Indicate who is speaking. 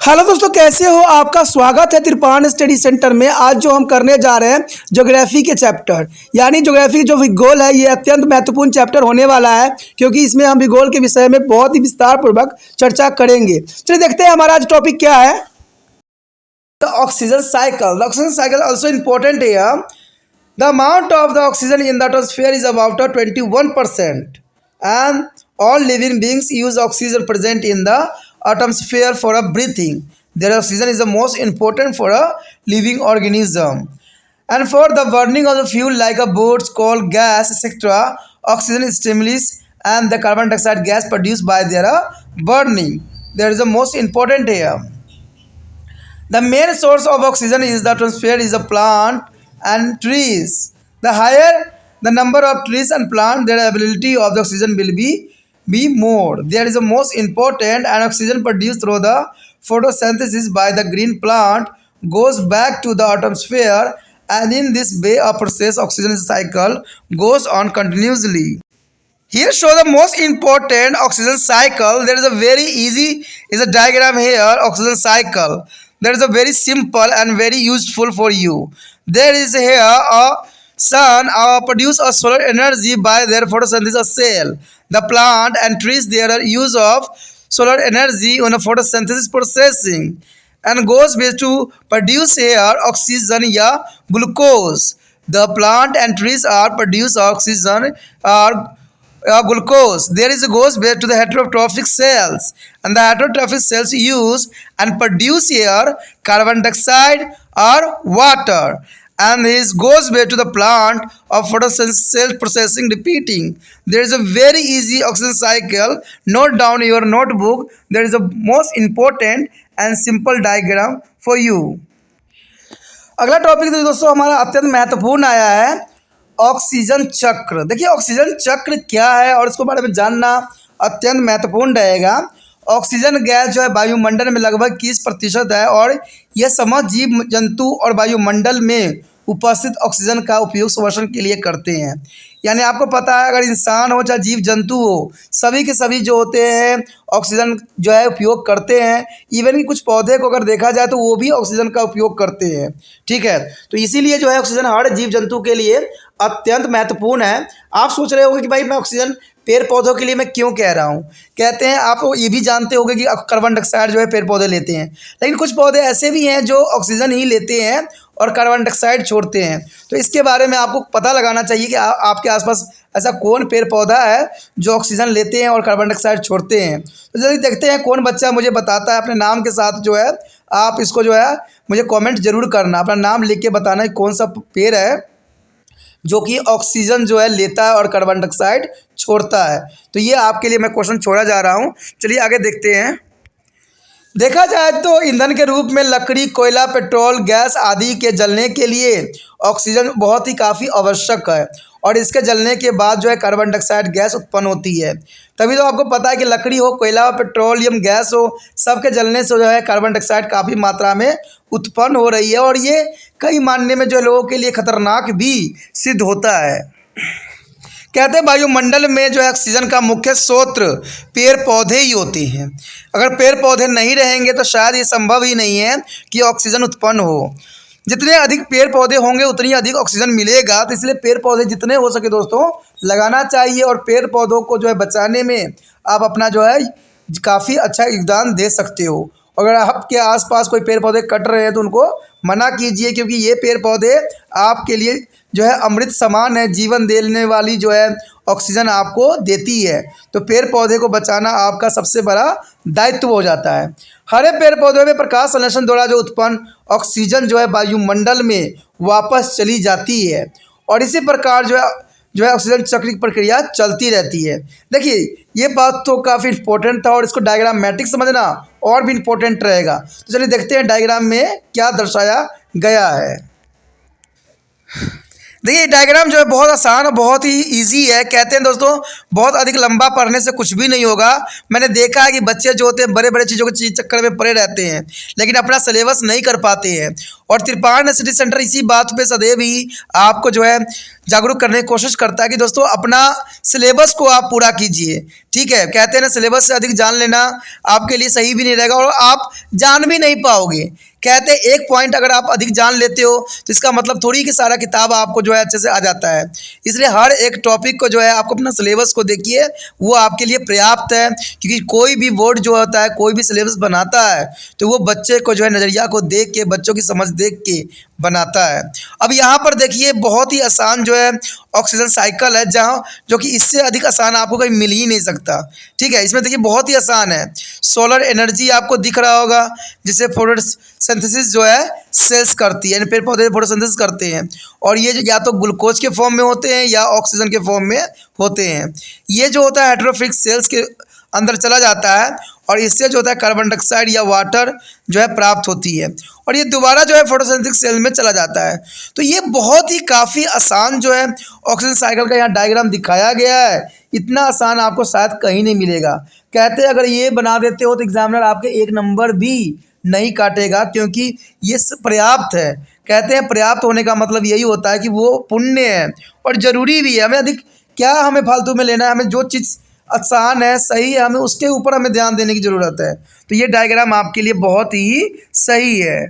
Speaker 1: Hello दोस्तों, कैसे हो? आपका स्वागत है त्रिपान स्टडी सेंटर में। आज जो हम करने जा रहे हैं ज्योग्राफी के चैप्टर यानी ज्योग्राफी जो भूगोल है, ये अत्यंत महत्वपूर्ण चैप्टर होने वाला है क्योंकि इसमें हम भूगोल के विषय में बहुत ही विस्तार पूर्वक चर्चा करेंगे। चलिए देखते हैं हमारा आज टॉपिक क्या है। The oxygen cycle. The oxygen cycle also important है। The amount of the oxygen in the atmosphere is about 21%, and all living beings use oxygen present in the atmosphere for a breathing. Their oxygen is the most important for a living organism. And for the burning of the fuel like a boats, coal, gas, etc., oxygen stimulates and the carbon dioxide gas produced by their burning. There is the most important here. The main source of oxygen is the atmosphere is the plant and trees. The higher the number of trees and plants, their ability of the oxygen will be more. There is the most important, and oxygen produced through the photosynthesis by the green plant goes back to the atmosphere, and in this way a process oxygen cycle goes on continuously. Here show the most important oxygen cycle. There is a very easy is a diagram here. Oxygen cycle. There is a very simple and very useful for you. There is here a sun produce a solar energy by their photosynthesis cell. The plant and trees their use of solar energy on a photosynthesis processing and goes ways to produce here oxygen या glucose. The plant and trees are produce oxygen or glucose. There is a goes back to the heterotrophic cells, and the heterotrophic cells use and produce here carbon dioxide or water, and this goes back to the plant of photosynthesis cell processing repeating. There is a very easy oxygen cycle. Note down your notebook. There is a most important and simple diagram for you. अगला topic दोस्तों हमारा अत्यंत महत्वपूर्ण आया है, oxygen चक्र। देखिए oxygen चक्र क्या है और इसके बारे में जानना अत्यंत महत्वपूर्ण रहेगा। ऑक्सीजन गैस जो है वायुमंडल में लगभग 21% है और यह समस्त जीव जंतु और वायुमंडल में उपस्थित ऑक्सीजन का उपयोग श्वसन के लिए करते हैं। यानी आपको पता है, अगर इंसान हो चाहे जीव जंतु हो, सभी के सभी जो होते हैं ऑक्सीजन जो है उपयोग करते हैं। इवन कि कुछ पौधे को अगर देखा जाए तो वो भी ऑक्सीजन का उपयोग करते हैं। ठीक है, तो इसीलिए जो है ऑक्सीजन हर जीव जंतु के लिए अत्यंत महत्वपूर्ण है। आप सोच रहे होंगे कि भाई मैं ऑक्सीजन पेड़ पौधों के लिए मैं क्यों कह रहा हूँ। कहते हैं, आप ये भी जानते होंगे कि कार्बन डाइऑक्साइड जो है पेड़ पौधे लेते हैं, लेकिन कुछ पौधे ऐसे भी हैं जो ऑक्सीजन ही लेते हैं और कार्बन डाइऑक्साइड छोड़ते हैं। तो इसके बारे में आपको पता लगाना चाहिए कि आपके आसपास ऐसा कौन पेड़ पौधा है जो ऑक्सीजन लेते हैं और कार्बन डाइऑक्साइड छोड़ते हैं। तो जल्दी देखते हैं कौन बच्चा मुझे बताता है। अपने नाम के साथ जो है आप इसको जो है मुझे कमेंट जरूर करना, अपना नाम लिख के बताना है कौन सा पेड़ है जो कि ऑक्सीजन जो है लेता है और कार्बन डाइऑक्साइड छोड़ता है। तो ये आपके लिए मैं क्वेश्चन छोड़ा जा रहा हूँ। चलिए आगे देखते हैं। देखा जाए तो ईंधन के रूप में लकड़ी, कोयला, पेट्रोल, गैस आदि के जलने के लिए ऑक्सीजन बहुत ही काफ़ी आवश्यक है और इसके जलने के बाद जो है कार्बन डाइऑक्साइड गैस उत्पन्न होती है। तभी तो आपको पता है कि लकड़ी हो, कोयला हो, पेट्रोलियम गैस हो, सबके जलने से जो है कार्बन डाइऑक्साइड काफ़ी मात्रा में उत्पन्न हो रही है और ये कई मानने में जो लोगों के लिए खतरनाक भी सिद्ध होता है। कहते हैं वायुमंडल में जो है ऑक्सीजन का मुख्य स्रोत पेड़ पौधे ही होते हैं। अगर पेड़ पौधे नहीं रहेंगे तो शायद ये संभव ही नहीं है कि ऑक्सीजन उत्पन्न हो। जितने अधिक पेड़ पौधे होंगे उतनी अधिक ऑक्सीजन मिलेगा। तो इसलिए पेड़ पौधे जितने हो सके दोस्तों लगाना चाहिए और पेड़ पौधों को जो है बचाने में आप अपना जो है काफ़ी अच्छा योगदान दे सकते हो। अगर आपके आसपास कोई पेड़ पौधे कट रहे हैं तो उनको मना कीजिए, क्योंकि ये पेड़ पौधे आपके लिए जो है अमृत समान है, जीवन देने वाली जो है ऑक्सीजन आपको देती है। तो पेड़ पौधे को बचाना आपका सबसे बड़ा दायित्व हो जाता है। हरे पेड़ पौधों में प्रकाश संश्लेषण द्वारा जो उत्पन्न ऑक्सीजन जो है वायुमंडल में वापस चली जाती है और इसी प्रकार जो है ऑक्सीजन चक्र की प्रक्रिया चलती रहती है। देखिए ये बात तो काफ़ी इंपॉर्टेंट था और इसको डायग्रामेटिक समझना और भी इम्पोर्टेंट रहेगा। तो चलिए देखते हैं डायग्राम में क्या दर्शाया गया है। देखिए डायग्राम जो है बहुत आसान और बहुत ही इजी है। कहते हैं दोस्तों बहुत अधिक लंबा पढ़ने से कुछ भी नहीं होगा। मैंने देखा है कि बच्चे जो होते हैं बड़े बड़े चीज़ों के चक्कर में पड़े रहते हैं, लेकिन अपना सिलेबस नहीं कर पाते हैं। और त्रिपाण स्टडी सेंटर इसी बात पे सदैव ही आपको जो है जागरूक करने की कोशिश करता है कि दोस्तों अपना सिलेबस को आप पूरा कीजिए। ठीक है, कहते हैं ना सिलेबस से अधिक जान लेना आपके लिए सही भी नहीं रहेगा और आप जान भी नहीं पाओगे। कहते हैं एक पॉइंट अगर आप अधिक जान लेते हो तो इसका मतलब थोड़ी कि सारा किताब आपको जो है अच्छे से आ जाता है। इसलिए हर एक टॉपिक को जो है आपको अपना सिलेबस को देखिए, वो आपके लिए पर्याप्त है। क्योंकि कोई भी बोर्ड जो होता है, कोई भी सिलेबस बनाता है तो वो बच्चे को जो है नज़रिया को देख के, बच्चों की समझ देख के बनाता है। अब यहाँ पर देखिए बहुत ही आसान जो है ऑक्सीजन साइकिल है, जहाँ जो कि इससे अधिक आसान आपको कहीं मिल ही नहीं सकता। ठीक है, इसमें देखिए बहुत ही आसान है। सोलर एनर्जी आपको दिख रहा होगा, जिससे फोटोसिंथेसिस जो है सेल्स करती है, यानी पेड़ पौधे फोटोसिंथेसिस करते हैं। और ये या तो ग्लूकोज के फॉर्म में होते हैं या ऑक्सीजन के फॉर्म में होते हैं। ये जो होता है हेटेरोफिलिक सेल्स के अंदर चला जाता है और इससे जो होता है कार्बन डाइऑक्साइड या वाटर जो है प्राप्त होती है और ये दोबारा जो है फोटोसिंथेटिक सेल में चला जाता है। तो ये बहुत ही काफ़ी आसान जो है ऑक्सीजन साइकिल का यहाँ डायग्राम दिखाया गया है। इतना आसान आपको शायद कहीं नहीं मिलेगा। कहते हैं अगर ये बना देते हो तो एग्जामिनर आपके एक नंबर भी नहीं काटेगा, क्योंकि ये पर्याप्त है। कहते हैं पर्याप्त होने का मतलब यही होता है कि वो पुण्य है और ज़रूरी भी है। हमें अधिक क्या हमें फालतू में लेना है, हमें जो चीज़ आसान है, सही है, हमें उसके ऊपर हमें ध्यान देने की ज़रूरत है। तो ये डायग्राम आपके लिए बहुत ही सही है।